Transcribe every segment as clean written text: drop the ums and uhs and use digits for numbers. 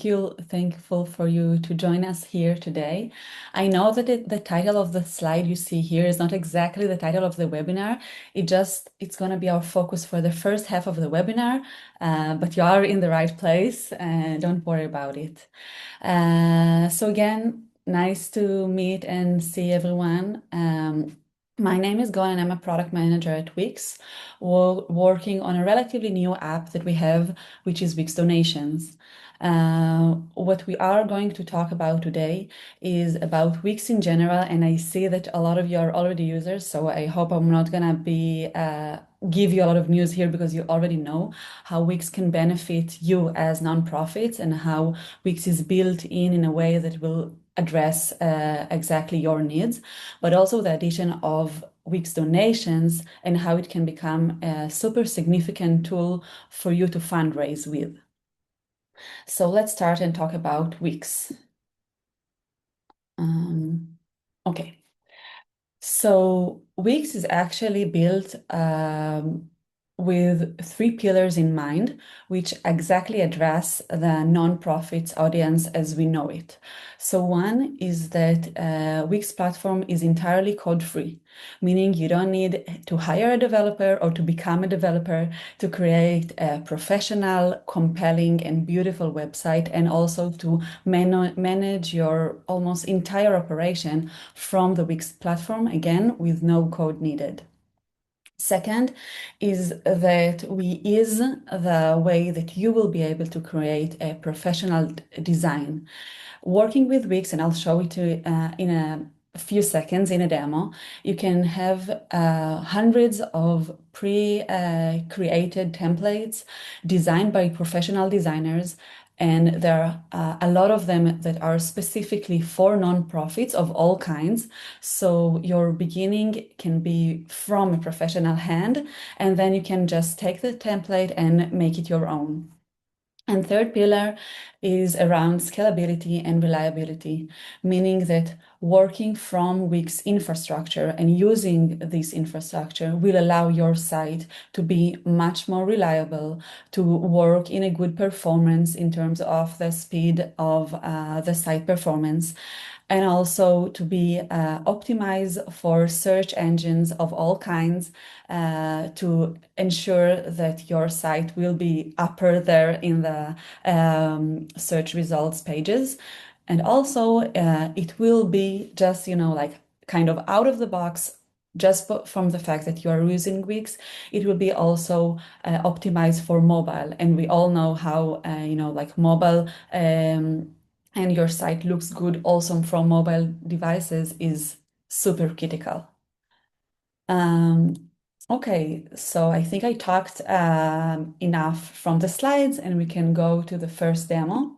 thankful for you to join us here today. I know that the title of the slide you see here is not exactly the title of the webinar. It's going to be our focus for the first half of the webinar, but you are in the right place, and don't worry about it. So again, nice to meet and see everyone. My name is Goan and I'm a product manager at Wix, working on a relatively new app that we have, which is Wix Donations. What we are going to talk about today is about Wix in general, and I see that a lot of you are already users, so I hope I'm not gonna be give you a lot of news here because you already know how Wix can benefit you as nonprofits and how Wix is built in a way that will address exactly your needs, but also the addition of Wix donations and how it can become a super significant tool for you to fundraise with. So let's start and talk about Wix. Okay. So Wix is actually built with three pillars in mind, which exactly address the nonprofits audience as we know it. So one is that Wix platform is entirely code-free, meaning you don't need to hire a developer or to become a developer to create a professional, compelling, and beautiful website, and also to manage your almost entire operation from the Wix platform, again, with no code needed. Second is that we ease the way that you will be able to create a professional design. Working with Wix, and I'll show it to in a few seconds in a demo, you can have hundreds of pre-created templates designed by professional designers, and there are a lot of them that are specifically for nonprofits of all kinds. So your beginning can be from a professional hand, and then you can just take the template and make it your own. And third pillar is around scalability and reliability, meaning that working from Wix infrastructure and using this infrastructure will allow your site to be much more reliable, to work in a good performance in terms of the speed of the site performance, and also to be optimized for search engines of all kinds to ensure that your site will be upper there in the search results pages. And also it will be just, like kind of out of the box, just from the fact that you are using Wix, it will be also optimized for mobile. And we all know how, like mobile and your site looks good also from mobile devices is super critical. Okay, so I think I talked enough from the slides and we can go to the first demo.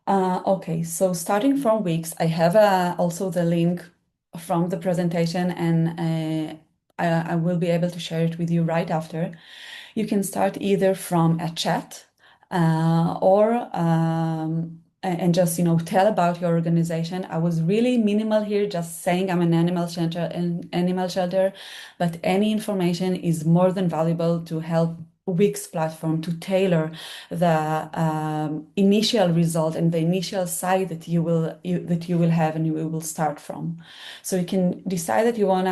Okay, so starting from Wix, I have also the link from the presentation, and I will be able to share it with you right after. You can start either from a chat or and just tell about your organization. I was really minimal here, just saying I'm an animal shelter, but any information is more than valuable to help Wix platform to tailor the initial result and the initial site that you will have and you will start from. So you can decide that you want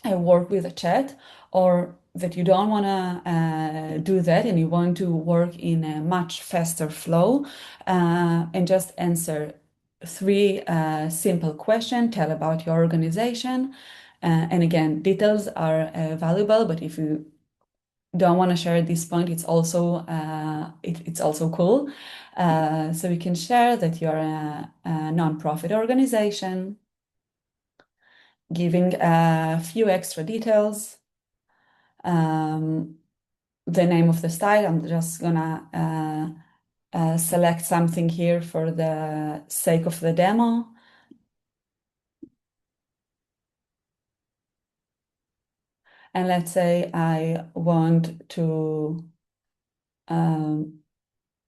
to work with a chat, or that you don't want to do that and you want to work in a much faster flow and just answer three simple questions, tell about your organization. And again, details are valuable, but if you don't want to share at this point, it's also it's also cool. So you can share that you're a nonprofit organization, giving a few extra details. The name of the style, I'm just gonna select something here for the sake of the demo. And let's say I want to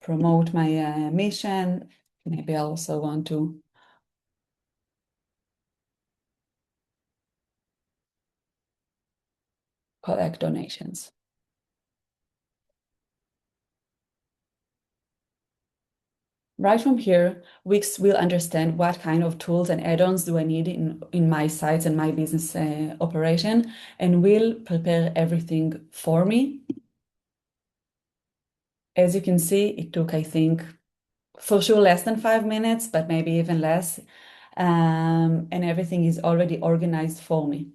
promote my mission. Maybe I also want to collect donations. Right from here, Wix will understand what kind of tools and add-ons do I need in my sites and my business operation, and will prepare everything for me. As you can see, it took, I think, for sure less than 5 minutes, but maybe even less. And everything is already organized for me.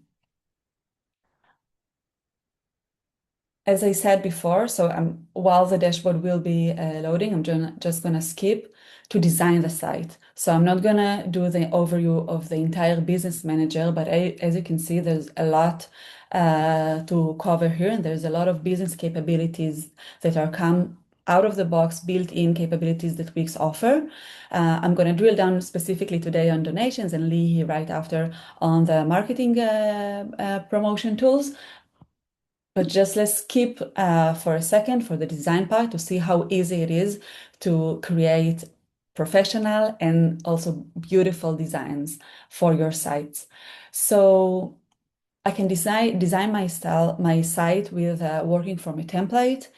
As I said before, so while the dashboard will be loading, just going to skip to design the site. So I'm not going to do the overview of the entire business manager, but as you can see, there's a lot to cover here, and there's a lot of business capabilities that are come out of the box, built-in capabilities that Wix offer. I'm going to drill down specifically today on donations and Lee right after on the marketing promotion tools. But just let's skip for a second for the design part to see how easy it is to create professional and also beautiful designs for your sites. So I can design my site with working from a template.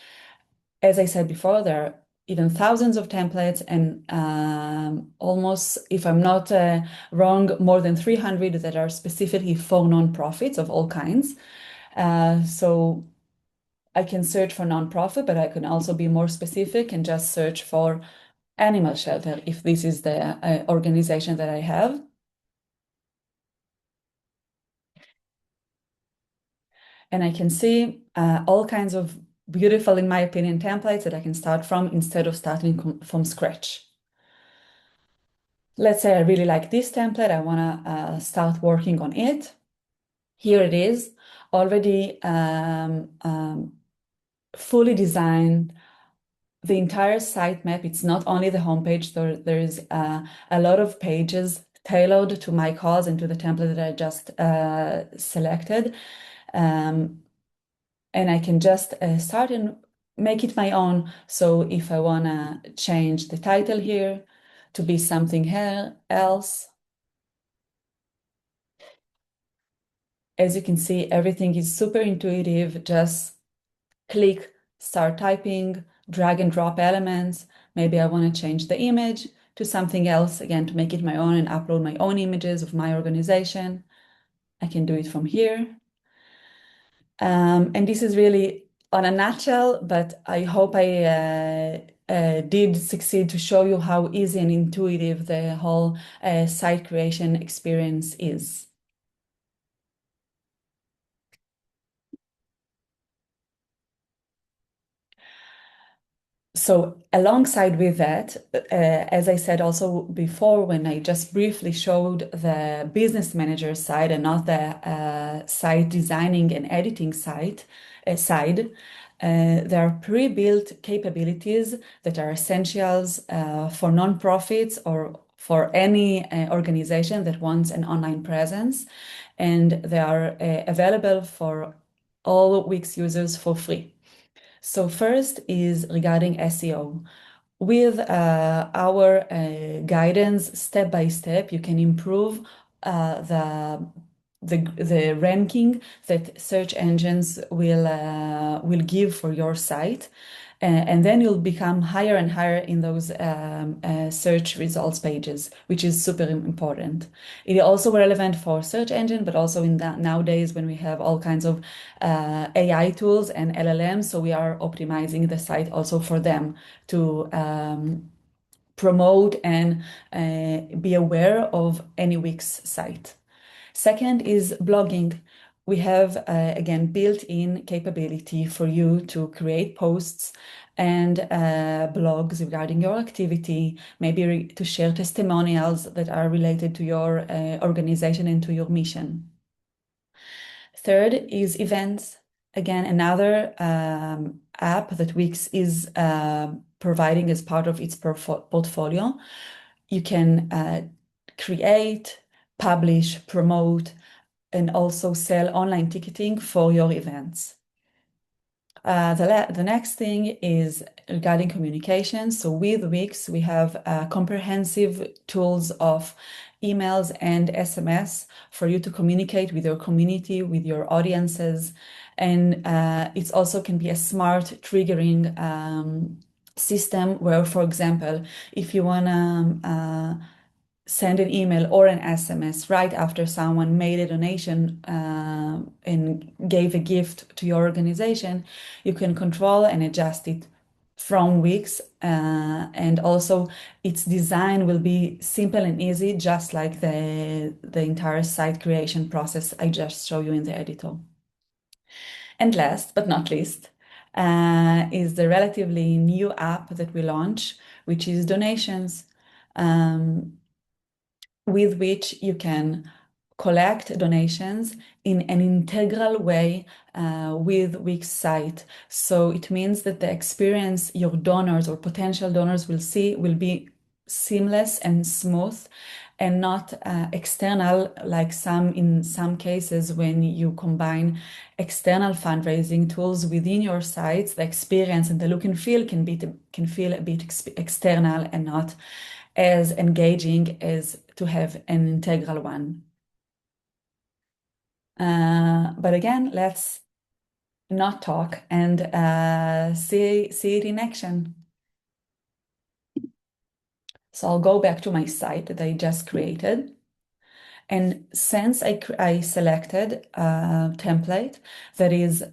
As I said before, there are even thousands of templates and almost, if I'm not wrong, more than 300 that are specifically for nonprofits of all kinds. So I can search for nonprofit, but I can also be more specific and just search for animal shelter if this is the organization that I have. And I can see all kinds of beautiful, in my opinion, templates that I can start from instead of starting from scratch. Let's say I really like this template. I want to start working on it. Here it is, already fully designed. The entire sitemap, it's not only the homepage, there is a lot of pages tailored to my cause and to the template that I just selected. And I can just start and make it my own. So if I want to change the title here to be something else, as you can see, everything is super intuitive. Just click, start typing, drag and drop elements. Maybe I want to change the image to something else, again, to make it my own and upload my own images of my organization. I can do it from here. And this is really on a nutshell, but I hope I did succeed to show you how easy and intuitive the whole site creation experience is. So alongside with that, as I said also before, when I just briefly showed the business manager side and not the site designing and editing side, there are pre-built capabilities that are essentials for nonprofits or for any organization that wants an online presence, and they are available for all Wix users for free. So first is regarding SEO. With our guidance step by step, you can improve the ranking that search engines will give for your site. And then you'll become higher and higher in those search results pages, which is super important. It is also relevant for search engine, but also in that nowadays when we have all kinds of AI tools and LLMs, so we are optimizing the site also for them to promote and be aware of any Wix site. Second is blogging. We have, again, built-in capability for you to create posts and blogs regarding your activity, maybe to share testimonials that are related to your organization and to your mission. Third is events. Again, another app that Wix is providing as part of its portfolio. You can create, publish, promote, and also sell online ticketing for your events. The next thing is regarding communication. So with Wix, we have comprehensive tools of emails and SMS for you to communicate with your community, with your audiences. And it also can be a smart triggering system where, for example, if you want to send an email or an SMS right after someone made a donation and gave a gift to your organization, you can control and adjust it from Wix. And also, its design will be simple and easy, just like the entire site creation process I just showed you in the editor. And last but not least, is the relatively new app that we launch, which is Donations. With which you can collect donations in an integral way with Wix site. So it means that the experience your donors or potential donors will see will be seamless and smooth and not external, like in some cases when you combine external fundraising tools within your sites, the experience and the look and feel can feel a bit external and not as engaging as to have an integral one. But again, let's not talk and see it in action. So I'll go back to my site that I just created. And since I selected a template that is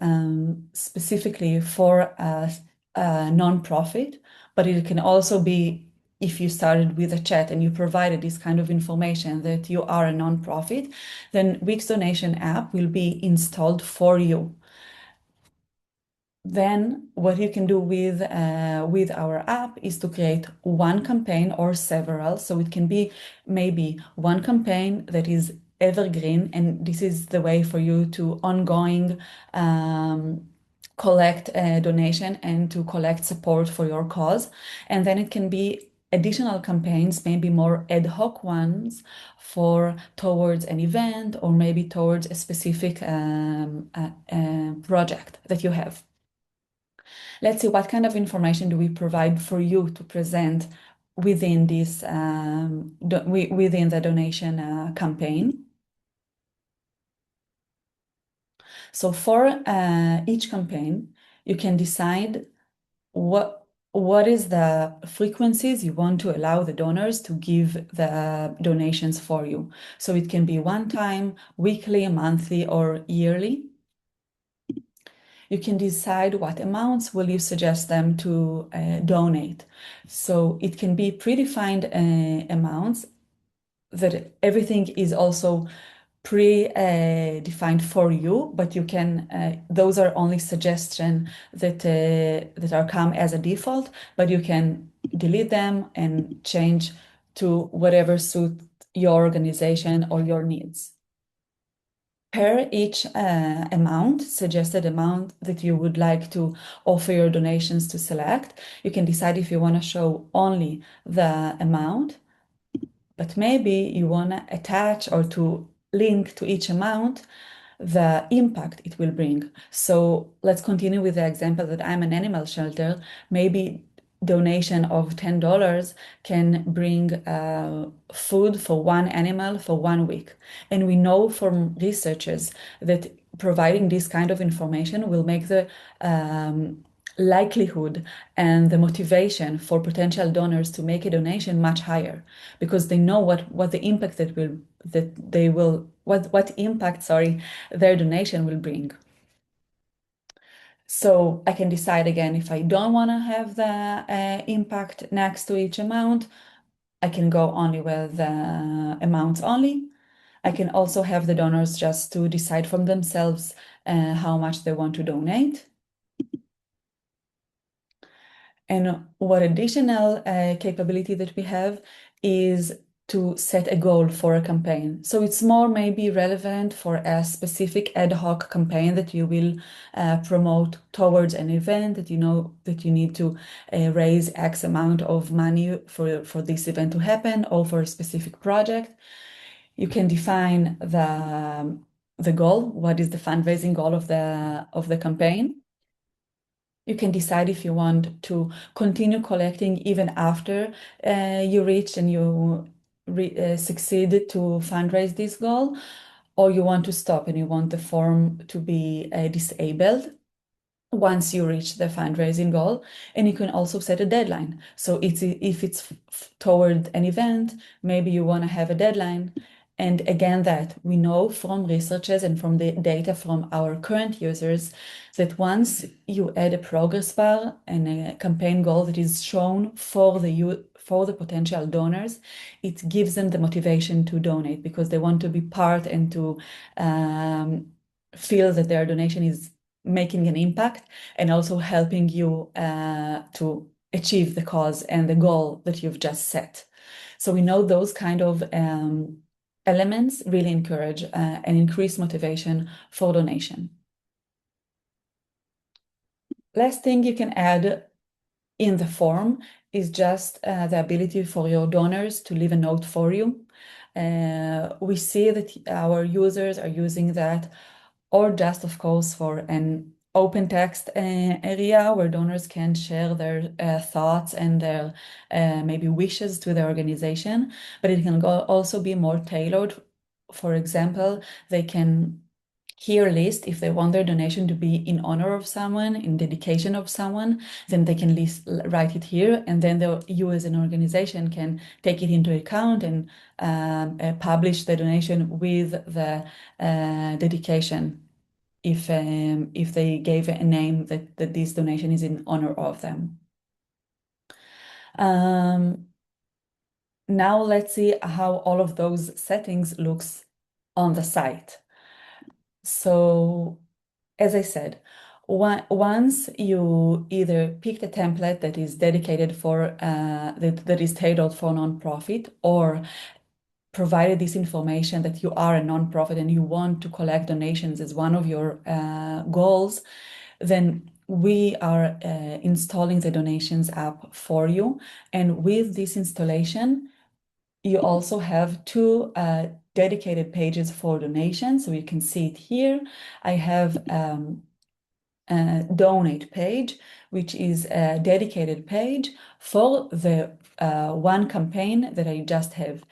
specifically for a nonprofit, but it can also be if you started with a chat and you provided this kind of information that you are a nonprofit, then Wix Donation app will be installed for you. Then what you can do with our app is to create one campaign or several. So it can be maybe one campaign that is evergreen, and this is the way for you to ongoing collect a donation and to collect support for your cause. And then it can be additional campaigns, maybe more ad hoc ones for towards an event or maybe towards a specific project that you have. Let's see what kind of information do we provide for you to present within this within the donation campaign. So for each campaign, you can decide what is the frequencies you want to allow the donors to give the donations for you. So it can be one time, weekly, monthly, or yearly. You can decide what amounts will you suggest them to donate. So it can be predefined amounts that everything is also pre-defined for you, but you can those are only suggestions that are come as a default, but you can delete them and change to whatever suit your organization or your needs. Per each suggested amount that you would like to offer your donations to select, you can decide if you want to show only the amount, but maybe you want to attach or to link to each amount the impact it will bring. So let's continue with the example that I'm an animal shelter. Maybe donation of $10 can bring food for one animal for 1 week. And we know from researchers that providing this kind of information will make the likelihood and the motivation for potential donors to make a donation much higher because they know what the impact what impact, sorry, their donation will bring. So I can decide again if I don't want to have the impact next to each amount, I can go only with the amounts only. I can also have the donors just to decide from themselves how much they want to donate. And what additional capability that we have is to set a goal for a campaign. So it's more maybe relevant for a specific ad hoc campaign that you will promote towards an event that you know that you need to raise X amount of money for this event to happen or for a specific project. You can define the goal, what is the fundraising goal of the campaign. You can decide if you want to continue collecting even after you reach and you succeed to fundraise this goal, or you want to stop and you want the form to be disabled. once you reach the fundraising goal, and you can also set a deadline. So if it's toward an event, maybe you want to have a deadline. And again, that we know from researches and from the data from our current users that once you add a progress bar and a campaign goal that is shown for the potential donors, it gives them the motivation to donate because they want to be part and to feel that their donation is making an impact and also helping you to achieve the cause and the goal that you've just set. So we know those kind of elements really encourage and increase motivation for donation. Last thing you can add in the form is just the ability for your donors to leave a note for you. We see that our users are using that, or just, of course, for an open text area where donors can share their thoughts and their maybe wishes to the organization, but it can also be more tailored. For example, they can here list if they want their donation to be in honor of someone, in dedication of someone, then they can write it here, and then you as an organization can take it into account and publish the donation with the dedication if they gave a name that this donation is in honor of them. Now let's see how all of those settings looks on the site. So as I said, once you either pick the template that is dedicated for that is tailored for nonprofit, or provided this information that you are a nonprofit and you want to collect donations as one of your goals, then we are installing the donations app for you. And with this installation, you also have two dedicated pages for donations. So you can see it here. I have a donate page, which is a dedicated page for the one campaign that I just have.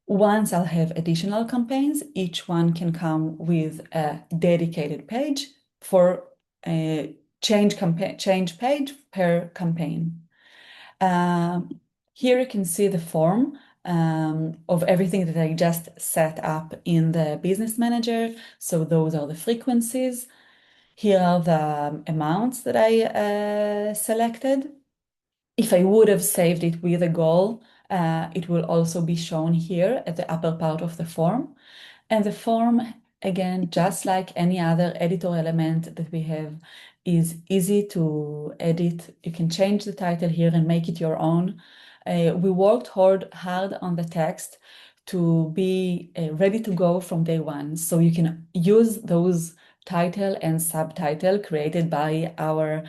Once I'll have additional campaigns, each one can come with a dedicated page for a change page per campaign. Here you can see the form of everything that I just set up in the Business Manager. So those are the frequencies. Here are the amounts that I selected. If I would have saved it with a goal, it will also be shown here at the upper part of the form. And the form, again, just like any other editor element that we have, is easy to edit. You can change the title here and make it your own. We worked hard on the text to be ready to go from day one. So you can use those title and subtitle created by our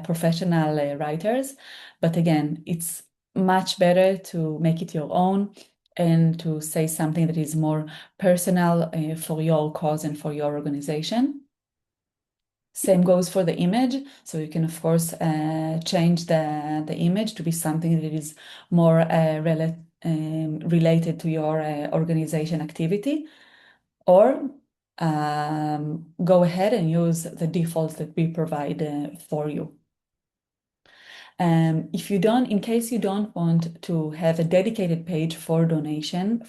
professional writers. But again, it's much better to make it your own and to say something that is more personal for your cause and for your organization. Same goes for the image. So you can, of course, change the image to be something that is more related to your organization activity, or go ahead and use the defaults that we provide for you. In case you don't want to have a dedicated page for donation,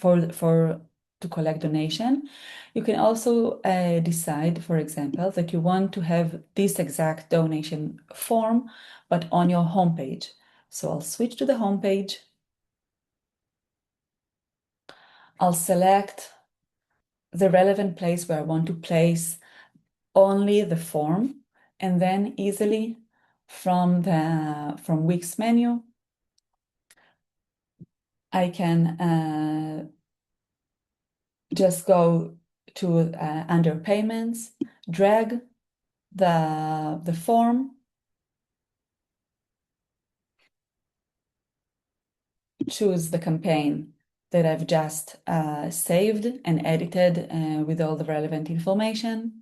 to collect donation, you can also decide, for example, that you want to have this exact donation form, but on your homepage. So I'll switch to the homepage. I'll select the relevant place where I want to place only the form, and then easily from Wix menu, I can just go to under payments, drag the form, choose the campaign that I've just saved and edited with all the relevant information.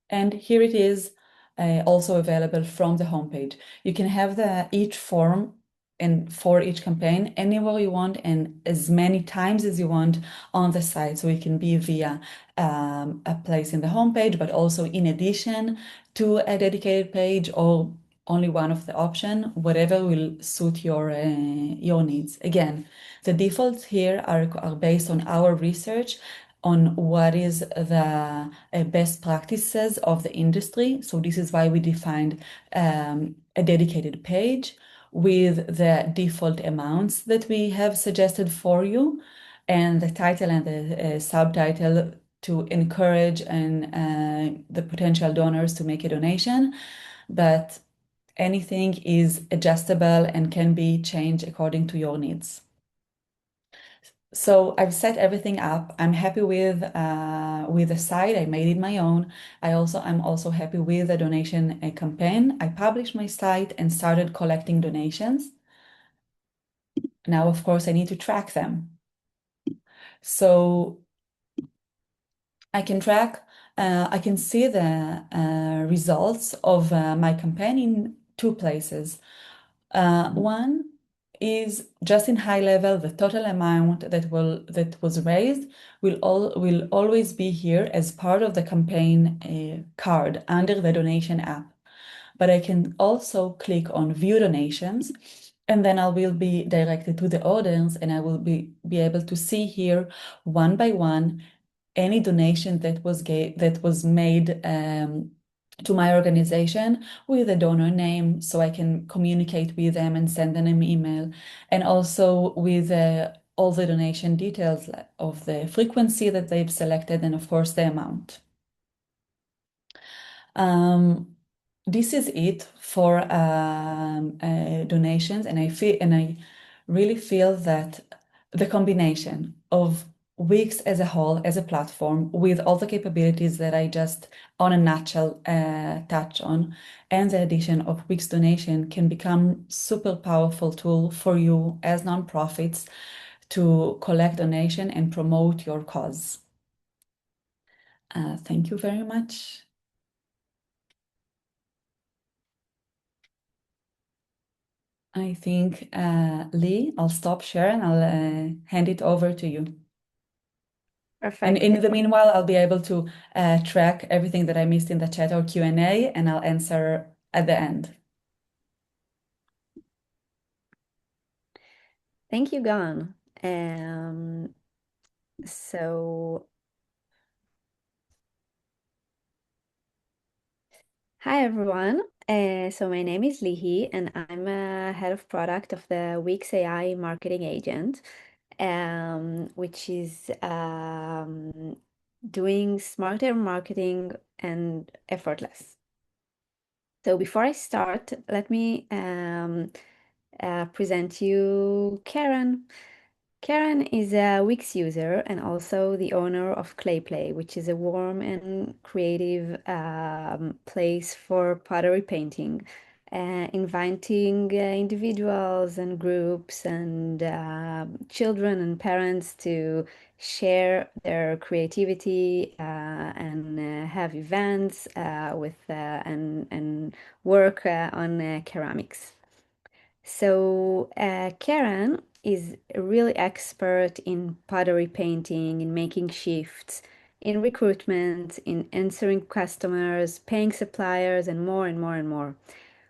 And here it is, also available from the homepage. You can have each form and for each campaign anywhere you want and as many times as you want on the site. So it can be via a place in the homepage, but also in addition to a dedicated page or only one of the option, whatever will suit your needs. Again, the defaults here are based on our research on what is the best practices of the industry. So this is why we defined a dedicated page with the default amounts that we have suggested for you, and the title and the subtitle to encourage and the potential donors to make a donation. But anything is adjustable and can be changed according to your needs. So I've set everything up. I'm happy with the site. I made it my own. I'm also happy with the donation campaign. I published my site and started collecting donations. Now, of course, I need to track them. So I can see the results of my campaign in two places. One is just in high level, the total amount that was raised will always be here as part of the campaign card under the donation app. But I can also click on view donations, and then I will be directed to the audience, and I will be able to see here one by one any donation that was made to my organization with a donor name, so I can communicate with them and send them an email, and also with all the donation details of the frequency that they've selected, and of course the amount. This is it for donations, and I really feel that the combination of Wix as a whole, as a platform, with all the capabilities that I just on a nutshell touch on, and the addition of Wix donation can become super powerful tool for you as nonprofits to collect donation and promote your cause. Thank you very much. I think, Lee, I'll stop share and I'll hand it over to you. And Perfect. in the meanwhile, I'll be able to track everything that I missed in the chat or Q&A, and I'll answer at the end. Thank you, Gan. So, hi everyone. So my name is Lihi, and I'm head of product of the Wix AI marketing agent, which is doing smarter marketing and effortless. So before I start, let me present you Karen. Karen is a Wix user and also the owner of ClayPlay, which is a warm and creative place for pottery painting, inviting individuals and groups and children and parents to share their creativity and have events and work on ceramics. So Karen is really expert in pottery painting, in making shifts, in recruitment, in answering customers, paying suppliers, and more and more and more.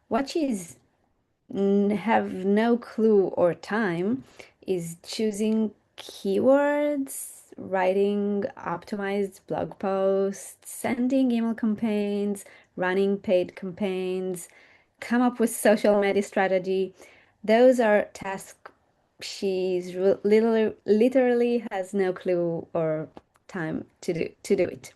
What she's have no clue or time is choosing keywords, writing optimized blog posts, sending email campaigns, running paid campaigns, come up with social media strategy. Those are tasks literally has no clue or time to do it.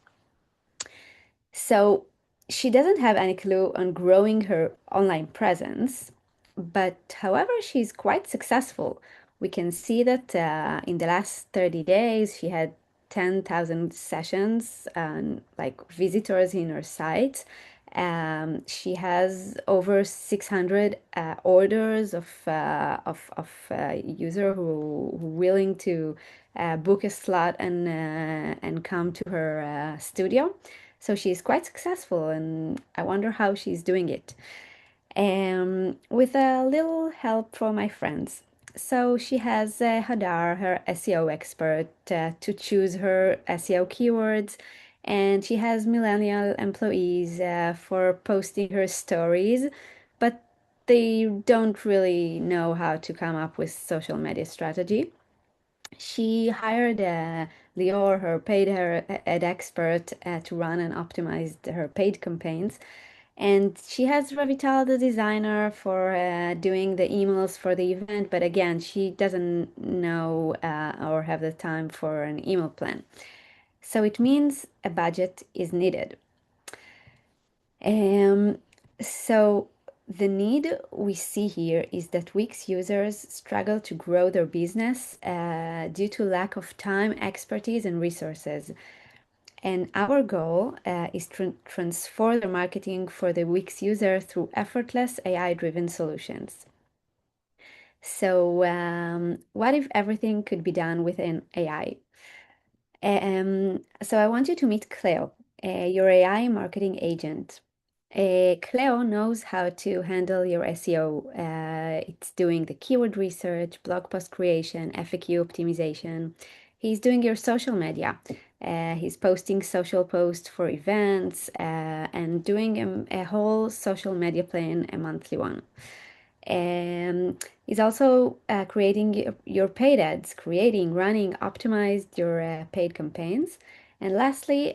So she doesn't have any clue on growing her online presence, but however, she's quite successful. We can see that in the last 30 days, she had 10,000 sessions and like visitors in her site. She has over 600 orders of user who willing to book a slot and come to her studio. So she's quite successful, and I wonder how she's doing it. with a little help from my friends. So she has Hadar, her SEO expert, to choose her SEO keywords, and she has millennial employees for posting her stories, but they don't really know how to come up with social media strategy. She hired Lior, her paid her ad expert, to run and optimize her paid campaigns. And she has Ravital, the designer, for doing the emails for the event. But again, she doesn't know or have the time for an email plan. So it means a budget is needed. Um, so the need we see here is that Wix users struggle to grow their business due to lack of time, expertise, and resources. And our goal is to transform the marketing for the Wix user through effortless AI-driven solutions. So, what if everything could be done with an AI? So I want you to meet Cleo, your AI marketing agent. Cleo knows how to handle your SEO. It's doing the keyword research, blog post creation, FAQ optimization. He's doing your social media. He's posting social posts for events and doing a whole social media plan, a monthly one. He's also creating your paid ads, creating, running, optimized your paid campaigns. And lastly,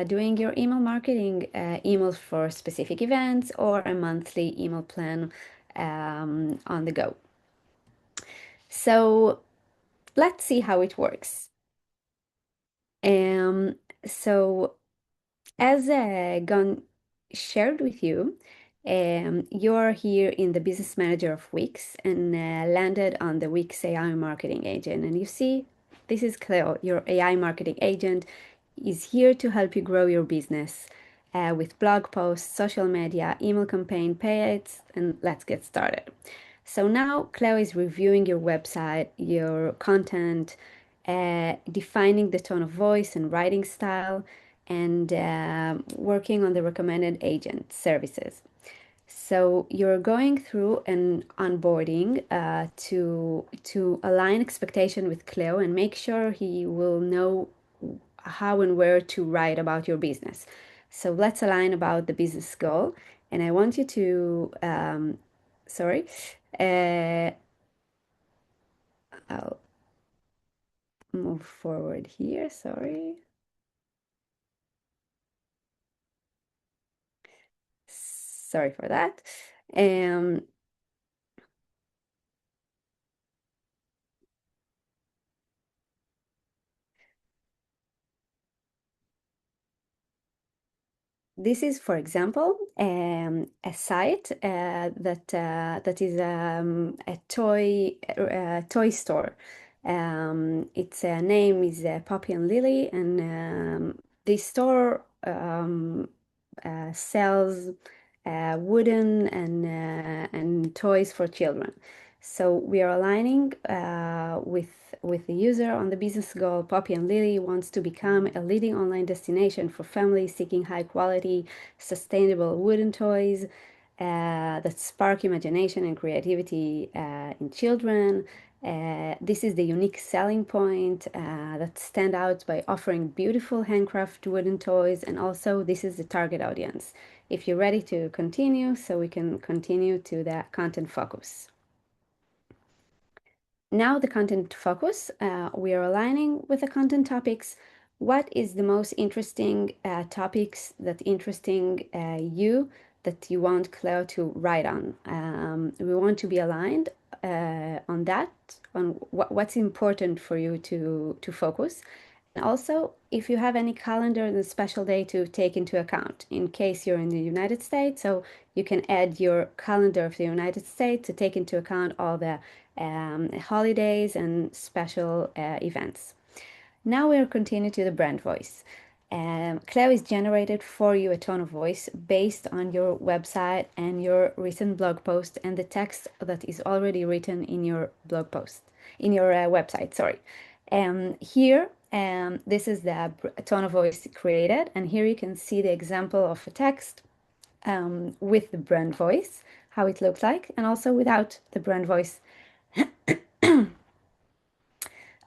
doing your email marketing, emails for specific events or a monthly email plan on the go. So let's see how it works. Um, so as Gon shared with you, you're here in the business manager of Wix and landed on the Wix AI marketing agent. And you see, this is Cleo, your AI marketing agent, is here to help you grow your business with blog posts, social media, email campaign, pay ads, and let's get started. So now Cleo is reviewing your website, your content, defining the tone of voice and writing style, and working on the recommended agent services. So you're going through an onboarding to align expectation with Cleo and make sure he will know how and where to write about your business. So let's align about the business goal. And I want you to, sorry, uh, I'll move forward here. Sorry. Sorry for that. Um, This is, for example, a site that is a toy store. Its name is Poppy and Lily, and this store sells wooden and toys for children. So we are aligning with the user on the business goal. Poppy and Lily wants to become a leading online destination for families seeking high quality, sustainable wooden toys that spark imagination and creativity in children. This is the unique selling point that stand out by offering beautiful handcraft wooden toys, and also this is the target audience. If you're ready to continue, so we can continue to the content focus. Now the content focus, we are aligning with the content topics. What is the most interesting topics that interesting you that you want Cleo to write on? We want to be aligned on that, on what's important for you to focus. And also, if you have any calendar and special day to take into account, in case you're in the United States, so you can add your calendar of the United States to take into account all the holidays and special events. Now we'll continue to the brand voice. Cleo is generated for you a tone of voice based on your website and your recent blog post and the text that is already written in your blog post, in your website, sorry. Here, this is the tone of voice created, and here you can see the example of a text with the brand voice, how it looks like, and also without the brand voice.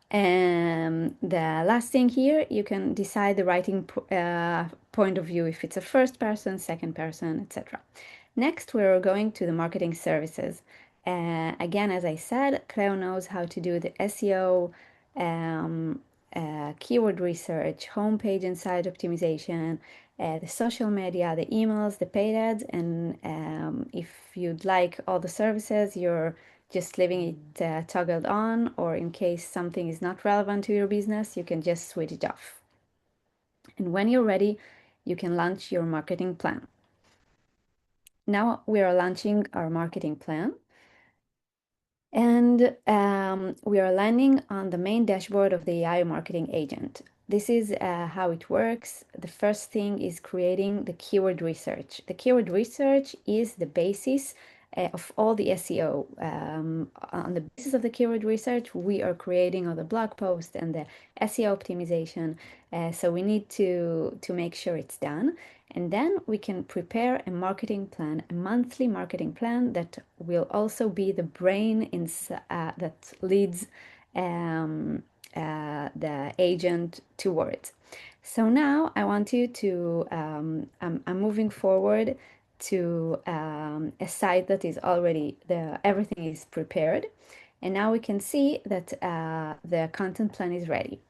And the last thing here, you can decide the writing point of view, if it's a first person, second person, etc. Next, we're going to the marketing services. Again, as I said, Cleo knows how to do the SEO, um, keyword research, homepage and site optimization, the social media, the emails, the paid ads, and if you'd like all the services, you're just leaving it toggled on, or in case something is not relevant to your business, you can just switch it off. And when you're ready, you can launch your marketing plan. Now we are launching our marketing plan. And we are landing on the main dashboard of the AI marketing agent. This is how it works. The first thing is creating the keyword research. The keyword research is the basis of all the SEO. On the basis of the keyword research, we are creating all the blog posts and the SEO optimization. So we need to make sure it's done. And then we can prepare a marketing plan, a monthly marketing plan that will also be the brain that leads the agent towards. So now I want you to, I'm moving forward to a site that is already, everything is prepared. And now we can see that the content plan is ready.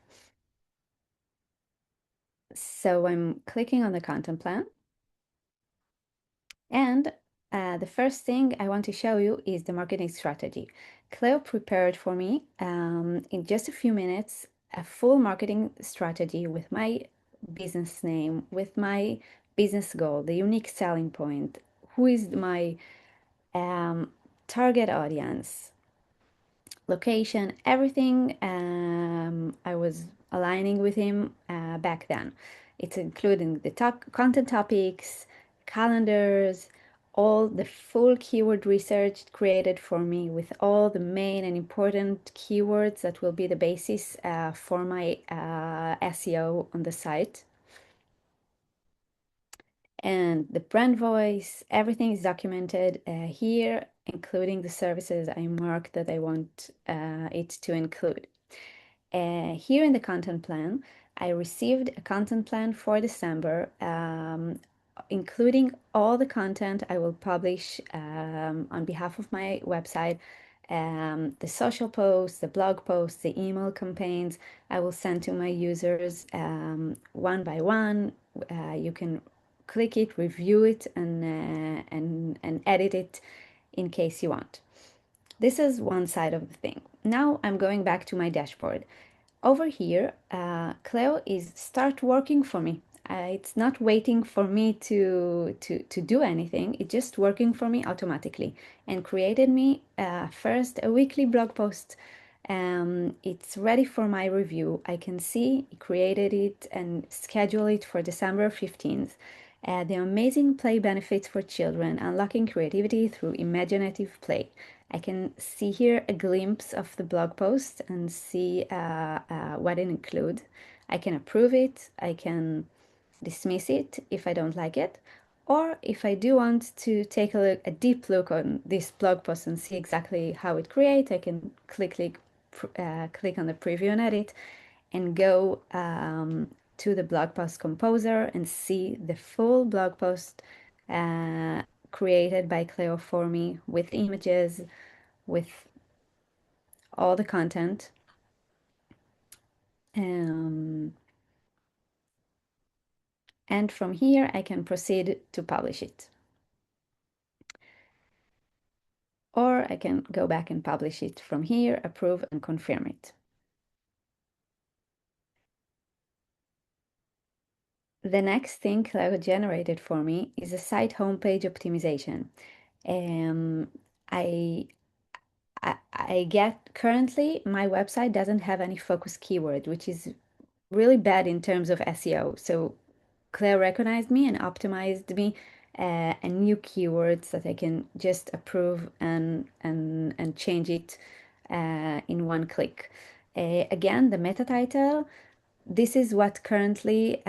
So I'm clicking on the content plan. And the first thing I want to show you is the marketing strategy. Cleo prepared for me in just a few minutes a full marketing strategy with my business name, with my business goal, the unique selling point, who is my target audience, location, everything I was aligning with him back then. It's including the content topics, calendars, all the full keyword research created for me with all the main and important keywords that will be the basis for my SEO on the site. And the brand voice, everything is documented here, including the services I marked that I want it to include. Here in the content plan, I received a content plan for December, including all the content I will publish on behalf of my website, the social posts, the blog posts, the email campaigns I will send to my users one by one. You can click it, review it, and edit it in case you want. This is one side of the thing. Now I'm going back to my dashboard. Over here, Cleo is start working for me. It's not waiting for me to do anything. It's just working for me automatically and created me first a weekly blog post. It's ready for my review. I can see he created it and schedule it for December 15th. The amazing play benefits for children, unlocking creativity through imaginative play. I can see here a glimpse of the blog post and see what it includes. I can approve it, I can dismiss it if I don't like it, or if I do want to take a deep look on this blog post and see exactly how it creates, I can click on the preview and edit and go to the blog post composer and see the full blog post uh, created by Cleo for me with images, with all the content. And from here, I can proceed to publish it. Or I can go back and publish it from here, approve and confirm it. The next thing Cloud generated for me is a site homepage optimization. Um, I, I get currently my website doesn't have any focus keyword, which is really bad in terms of SEO. So Claire recognized me and optimized me a new keywords that I can just approve and change it in one click. Again, the meta title this is what currently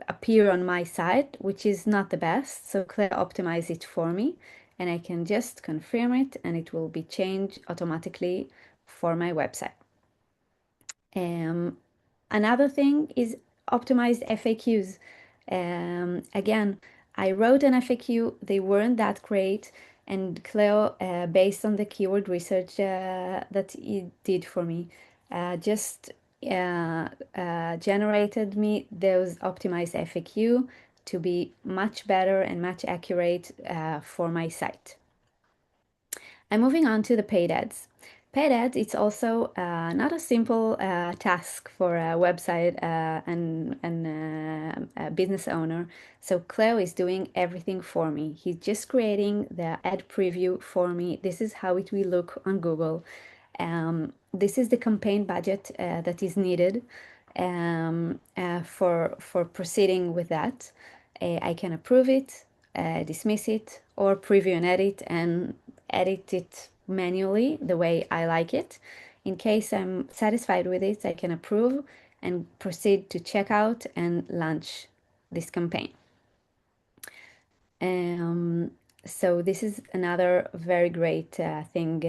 appear on my site, which is not the best. So Cleo optimized it for me, and I can just confirm it, and it will be changed automatically for my website. Another thing is optimized FAQs. Again, I wrote an FAQ, they weren't that great, and Cleo, based on the keyword research that it did for me, just generated me those optimized FAQ to be much better and much accurate for my site. And moving on to the paid ads. Paid ads, it's also not a simple task for a website and a business owner. So Cleo is doing everything for me. He's just creating the ad preview for me. This is how it will look on Google. This is the campaign budget that is needed for proceeding with that. I can approve it, dismiss it, or preview and edit it manually the way I like it. In case I'm satisfied with it, I can approve and proceed to checkout and launch this campaign. So this is another very great thing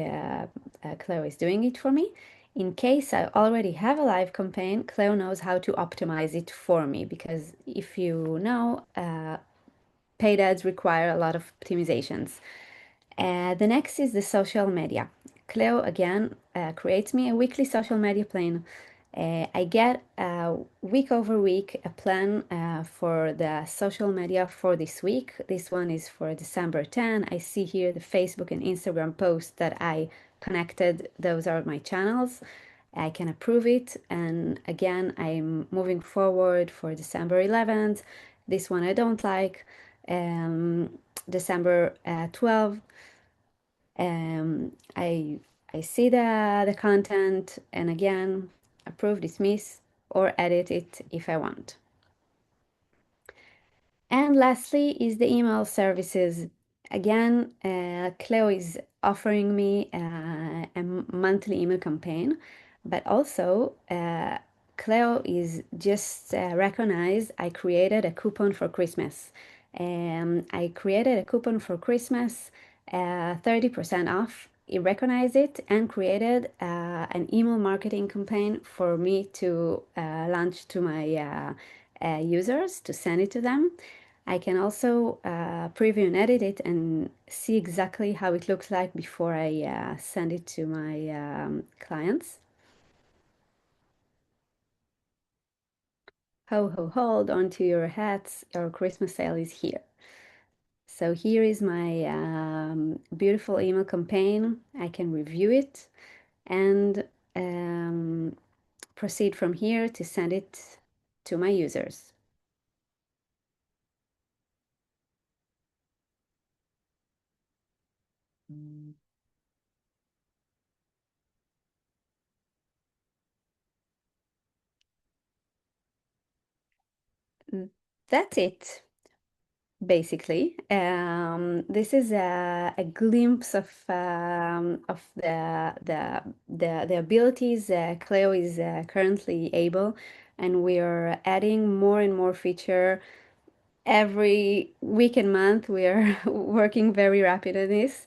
Cleo is doing it for me. In case I already have a live campaign, Cleo knows how to optimize it for me, because if you know, paid ads require a lot of optimizations. The next is the social media. Cleo again creates me a weekly social media plan. I get week over week a plan for the social media for this week. This one is for December 10. I see here the Facebook and Instagram posts that I connected. Those are my channels. I can approve it. And again, I'm moving forward for December 11th. This one I don't like. December 12th. I see the content, and again, approve, dismiss, or edit it if I want. And lastly is the email services. Again, Cleo is offering me a monthly email campaign, but also Cleo is just recognized I created a coupon for Christmas. I created a coupon for Christmas, 30% off. It recognized it and created an email marketing campaign for me to launch to my users, to send it to them. I can also preview and edit it and see exactly how it looks like before I send it to my clients. Ho, ho, hold on to your hats, your Christmas sale is here. So here is my beautiful email campaign. I can review it and proceed from here to send it to my users. That's it. Basically, this is a glimpse of the abilities Cleo is currently able, and we are adding more and more feature every week and month. We are working very rapid on this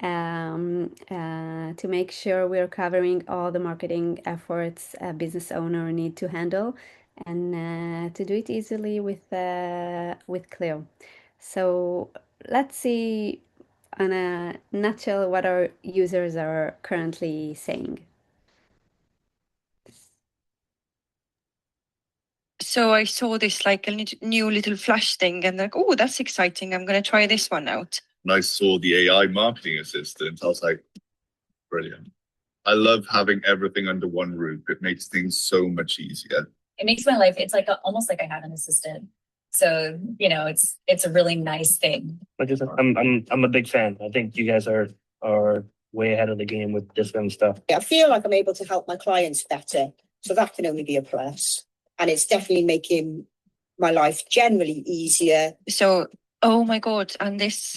to make sure we are covering all the marketing efforts a business owner need to handle, and to do it easily with Cleo. So let's see in a nutshell what our users are currently saying. So I saw this like a new little flash thing and like, oh, that's exciting. I'm going to try this one out. And I saw the AI marketing assistant. I was like, brilliant. I love having everything under one roof. It makes things so much easier. It makes my life, it's like almost like I have an assistant. So, you know, it's a really nice thing. I'm a big fan. I think you guys are way ahead of the game with this kind of stuff. I feel like I'm able to help my clients better. So that can only be a plus. And it's definitely making my life generally easier. So, oh my God. And this,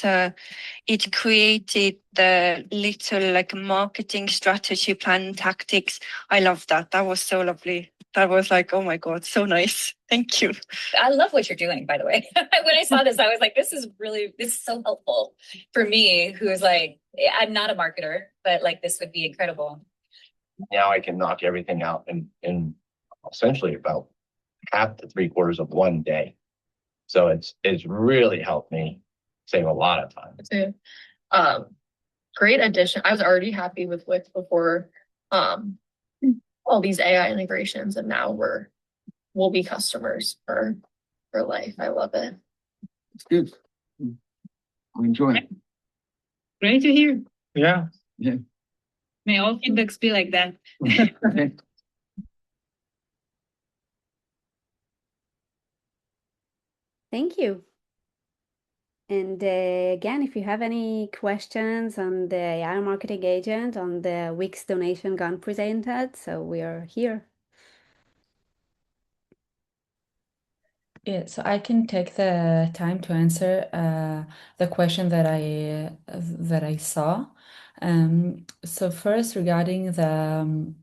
it created the little like marketing strategy plan tactics. I love that. That was so lovely. that was like, oh my God, so nice. Thank you. I love what you're doing, by the way. When I saw this, I was like, this is so helpful for me, who is like, I'm not a marketer, but like this would be incredible. Now I can knock everything out in essentially about half to 3/4 of one day. So it's really helped me save a lot of time. It's a great addition. I was already happy with Wix before all these AI integrations, and now we'll be customers for life. I love it. It's good. We enjoy it. Great to hear. Yeah. May all feedbacks be like that. Okay. Thank you. And again, if you have any questions on the AI marketing agent, on the Wix donation gone presented, so we are here. Yeah, so I can take the time to answer the question that I saw. So first, regarding the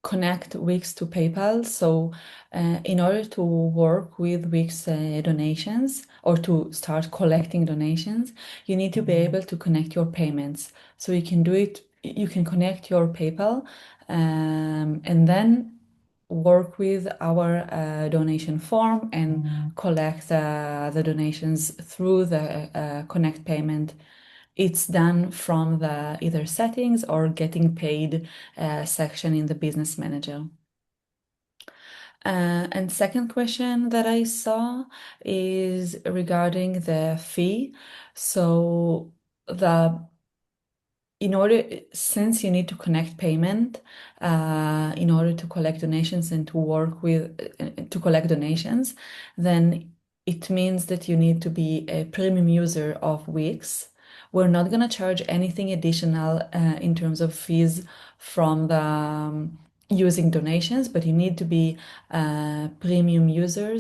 connect Wix to PayPal. So in order to work with Wix donations or to start collecting donations, you need to be able to connect your payments. So you can do it, you can connect your PayPal and then work with our donation form and collect the donations through the connect payment. It's done from the either settings or getting paid section in the business manager. And second question that I saw is regarding the fee. So since you need to connect payment in order to collect donations and to work with to collect donations, then it means that you need to be a premium user of Wix. We're not going to charge anything additional in terms of fees from the using donations, but you need to be a premium user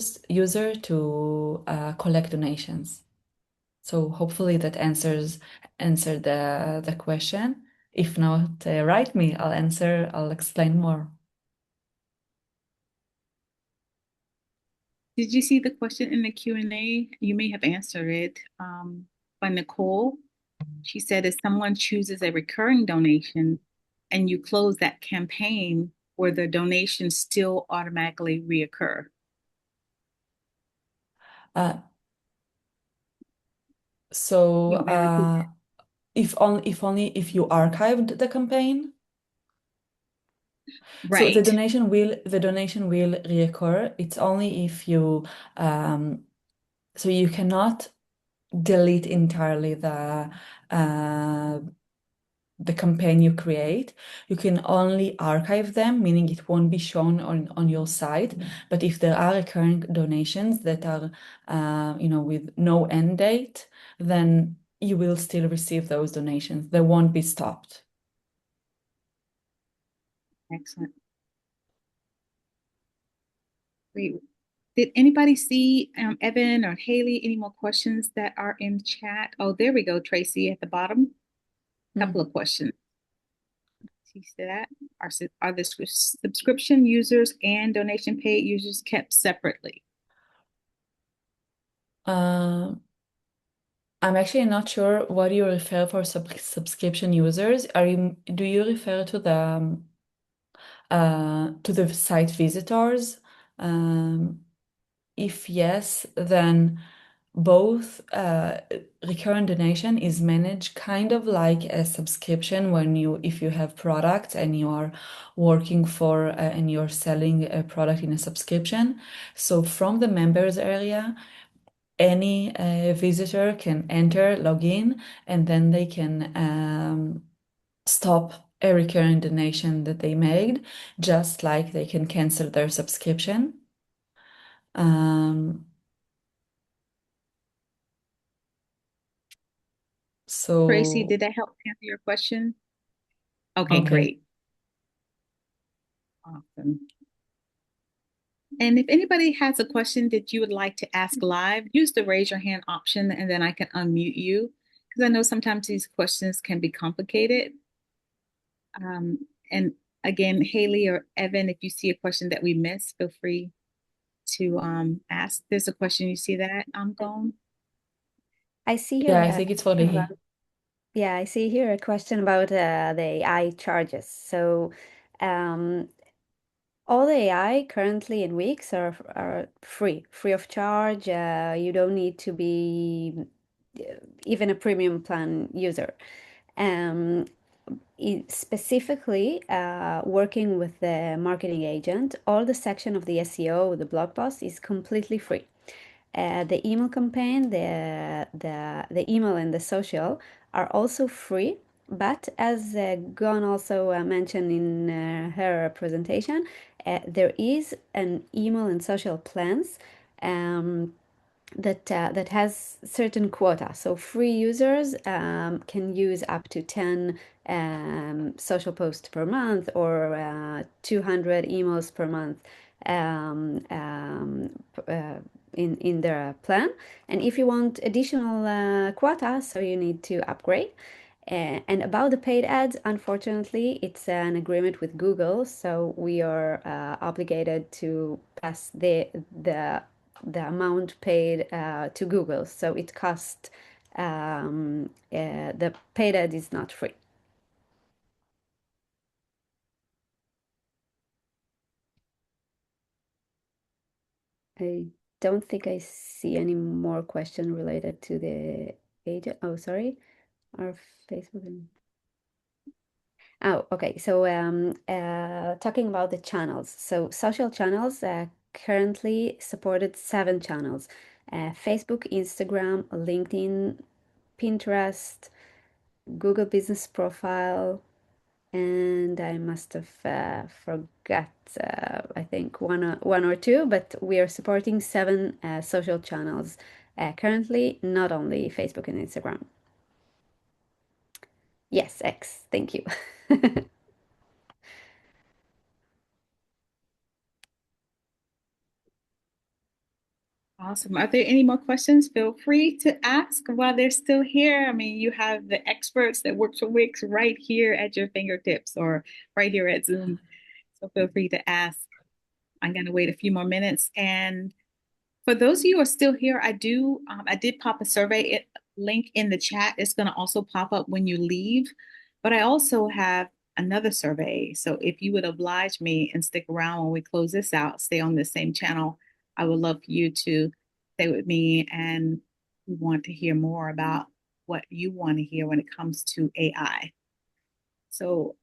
to collect donations. So hopefully that answered the question. If not, write me. I'll explain more. Did you see the question in the Q&A? You may have answered it by Nicole. She said, if someone chooses a recurring donation and you close that campaign, will the donation still automatically reoccur? If you archived the campaign, right? So the donation will reoccur. It's only if you so you cannot delete entirely the campaign you create. You can only archive them, meaning it won't be shown on your site. But if there are recurring donations that are with no end date, then you will still receive those donations. They won't be stopped. Excellent. Great. Did anybody see Evan or Haley, any more questions that are in chat? Oh, there we go, Tracy, at the bottom. Couple of questions. See that? Are the subscription users and donation paid users kept separately? I'm actually not sure what you refer for subscription users. Do you refer to the site visitors? If yes, then both recurrent donation is managed kind of like a subscription if you have products and you are working for and you're selling a product in a subscription. So from the members area, any visitor can enter, log in, and then they can stop a recurring donation that they made, just like they can cancel their subscription. Tracy, did that help answer your question? Okay, great. Awesome. And if anybody has a question that you would like to ask live, use the raise your hand option and then I can unmute you, because I know sometimes these questions can be complicated. And Again, Haley or Evan, if you see a question that we missed, feel free to ask. There's a question. You see that, Gone? I see here. Yeah, I think it's for the Yeah, I see here a question about the AI charges. So, all the AI currently in Wix are free of charge. You don't need to be even a premium plan user. Specifically, working with the marketing agent, all the section of the SEO, the blog post is completely free. The email campaign, the email and the social are also free, but as Gon also mentioned in her presentation, there is an email and social plans that has certain quota. So free users can use up to 10 social posts per month or 200 emails per month in their plan. And if you want additional quota, so you need to upgrade. And about the paid ads, unfortunately, it's an agreement with Google, so we are obligated to pass the amount paid to Google. So it costs the paid ad is not free. I don't think I see any more question related to the agent. Oh, sorry, our Facebook. Oh, okay. So talking about the channels. So social channels currently supported 7 channels. Facebook, Instagram, LinkedIn, Pinterest, Google Business Profile, and I must have forgot, I think one or two, but we are supporting 7 social channels currently, not only Facebook and Instagram. Yes, X. Thank you. Awesome. Are there any more questions? Feel free to ask while they're still here. I mean, you have the experts that work for Wix right here at your fingertips or right here at Zoom. So feel free to ask. I'm going to wait a few more minutes. And for those of you who are still here, I did pop a survey link in the chat. It's going to also pop up when you leave. But I also have another survey. So if you would oblige me and stick around when we close this out, stay on the same channel, I would love for you to stay with me, and we want to hear more about what you want to hear when it comes to AI. So